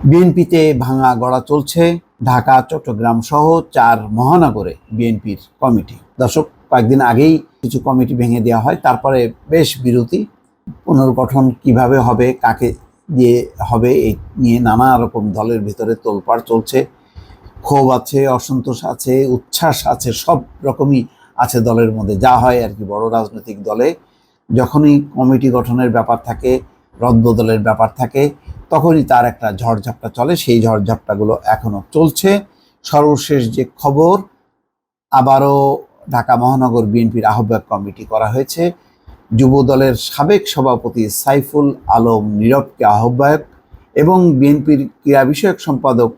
বিএনপিতে ভাঙা গড়া চলছে। ঢাকা, চট্টগ্রাম সহ 4 মহানগরে বিএনপির কমিটি। দর্শক, কয়েকদিন আগেই কিছু কমিটি ভেঙে দেওয়া হয়, তারপরে বেশ বিরতি। পুনর্গঠন কিভাবে হবে, কাকে দিয়ে হবে, এই নিয়ে নানা রকম দলের ভিতরে তোলপাড় চলছে। ক্ষোভ আছে, অসন্তোষ আছে, উচ্ছ্বাস আছে, সব রকমই আছে দলের মধ্যে। যা হয় আর কি, বড় রাজনৈতিক দলে যখনই কমিটি গঠনের ব্যাপার থাকে, রদবদলের ব্যাপার থাকে, তখনই তার একটা ঝড়ঝাপটা চলে। সেই ঝড়ঝাপটাগুলো এখনো চলছে। সর্বশেষ যে খবর, আবারও ঢাকা মহানগর বিএনপির আহ্বায়ক কমিটি করা হয়েছে। যুব দলের সাবেক সভাপতি সাইফুল আলম নীরবকে আহ্বায়ক এবং বিএনপির ক্রীড়া বিষয়ক সম্পাদক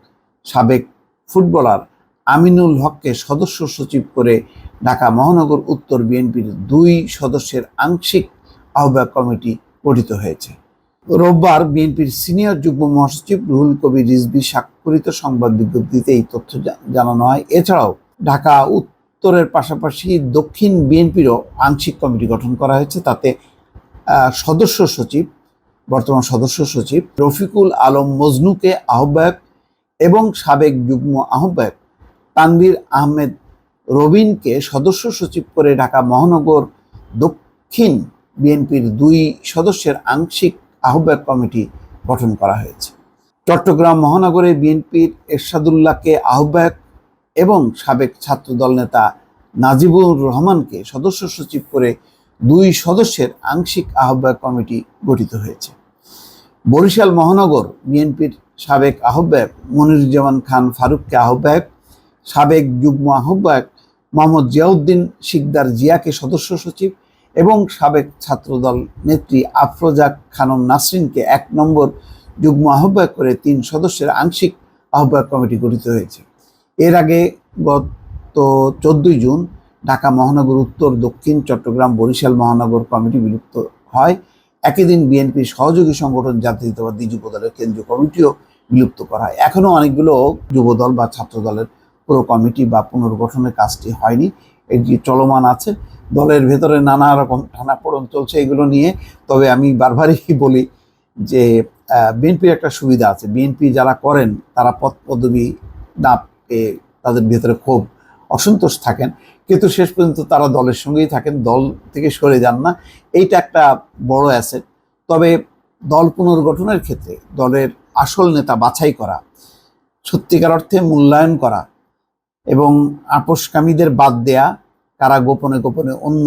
সাবেক ফুটবলার আমিনুল হককে সদস্য সচিব করে ঢাকা মহানগর উত্তর বিএনপির 2 সদস্যের আংশিক আহ্বায়ক কমিটি গঠিত হয়েছে। রোববার বিএনপির সিনিয়র যুগ্ম মহাসচিব রুহুল কবির রিজভী স্বাক্ষরিত সংবাদ বিজ্ঞপ্তিতে এই তথ্য জানানো হয়। এছাড়াও ঢাকা উত্তরের পাশাপাশি দক্ষিণ বিএনপিরও আংশিক কমিটি গঠন করা হয়েছে। তাতে বর্তমান সদস্য সচিব রফিকুল আলম মজনুকে আহ্বায়ক এবং সাবেক যুগ্ম আহ্বায়ক তানভীর আহমেদ রবিনকে সদস্য সচিব করে ঢাকা মহানগর দক্ষিণ বিএনপির 2 সদস্যের আংশিক আহ্বায়ক কমিটি গঠন করা হয়েছে। চট্টগ্রাম মহানগরে বিএনপির এরশাদুল্লাহকে আহ্বায়ক এবং সাবেক ছাত্রদল নেতা নাজিবুর রহমানকে সদস্য সচিব করে 2 সদস্যের আংশিক আহ্বায়ক কমিটি গঠিত হয়েছে। বরিশাল মহানগর বিএনপির সাবেক আহ্বায়ক মনিরুজ্জামান খান ফারুককে আহ্বায়ক, সাবেক যুগ্ম আহ্বায়ক মোহাম্মদ জিয়াউদ্দিন শিকদার জিয়াকে সদস্য সচিব এবং সাবেক ছাত্রদল নেত্রী আফরোজা খানম নাসরিনকে 1 নম্বর যুগ্ম আহ্বায়ক করে 3 সদস্যের আংশিক আহ্বায়ক কমিটি গঠিত হয়েছে। এর আগে গত 14 জুন ঢাকা মহানগর উত্তর, দক্ষিণ, চট্টগ্রাম, বরিশাল মহানগর কমিটি বিলুপ্ত হয়। একই দিন বিএনপির সহযোগী সংগঠন জাতীয়তাবাদী যুবদলের কেন্দ্রীয় কমিটিও বিলুপ্ত করা হয়। এখনও অনেকগুলো যুবদল বা ছাত্রদলের পুরো কমিটি বা পুনর্গঠনের কাজটি হয়নি, এটি চলমান আছে। দলের ভেতরে নানা রকম টানাপোড়েন চলছে এগুলো নিয়ে। তবে আমি বারবারই বলি যে বিএনপির একটা সুবিধা আছে, বিএনপি যারা করেন তারা পদ পদবি না পেয়ে তাদের ভেতরে খুব অসন্তোষ থাকেন, কিন্তু শেষ পর্যন্ত তারা দলের সঙ্গেই থাকেন, দল থেকে সরে যান না। এইটা একটা বড় অ্যাসেট। তবে দল পুনর্গঠনের ক্ষেত্রে দলের আসল নেতা বাছাই করা, সত্যিকার অর্থে মূল্যায়ন করা এবং আপোষকামীদের বাদ দেয়া, কারা গোপনে গোপনে অন্য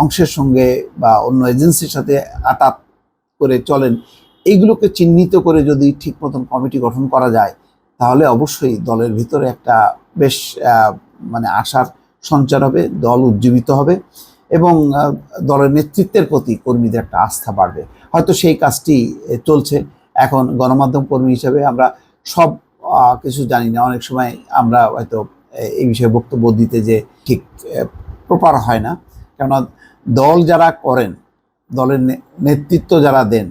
অংশের সঙ্গে বা অন্য এজেন্সির সাথে আতাত করে চলেন, এইগুলোকে চিহ্নিত করে যদি ঠিক মতন কমিটি গঠন করা যায়, তাহলে অবশ্যই দলের ভিতরে একটা বেশ আশার সঞ্চার হবে, দল উজ্জীবিত হবে এবং দলের নেতৃত্বের প্রতি কর্মীদের একটা আস্থা বাড়বে। হয়তো সেই কাজটি চলছে। এখন গণমাধ্যম কর্মী হিসেবে আমরা সব কিছু জানি না, অনেক সময় আমরা হয়তো এই বিষয়ে বক্তব্য দিতে যে ঠিক প্রপার হয় না। কেননা দল যারা করেন, দলের নেতৃত্ব যারা দেন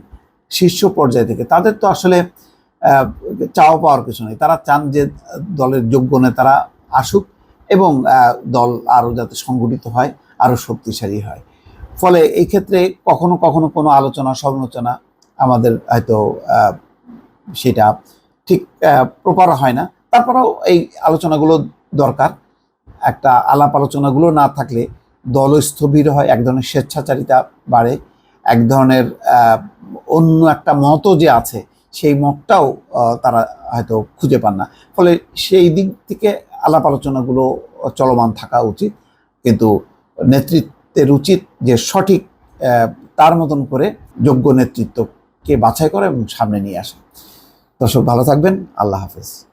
শীর্ষ পর্যায় থেকে, তাদের তো আসলে চাওয়া পাওয়ার কিছু নেই। তারা চান যে দলের যোগ্য নেতারা আসুক এবং দল আরও যাতে সংগঠিত হয়, আরও শক্তিশালী হয়। ফলে এই ক্ষেত্রে কখনো কখনো কোনো আলোচনা সমালোচনা আমাদের হয়তো সেটা ঠিক প্রপার হয় না। তারপরেও এই আলোচনাগুলো দরকার। একটা আলাপ আলোচনাগুলো না থাকলে দল স্থবির হয়, এক ধরনের স্বেচ্ছাচারিতা বাড়ে, এক ধরনের অন্য একটা মতও যে আছে সেই মতটাও তারা হয়তো খুঁজে পান না। ফলে সেই দিক থেকে আলাপ আলোচনাগুলো চলমান থাকা উচিত, কিন্তু নেতৃত্বের উচিত যে সঠিক তার মতন করে যোগ্য নেতৃত্বকে বাছাই করা এবং সামনে নিয়ে আসা। দর্শক, ভালো থাকবেন। আল্লাহ হাফেজ।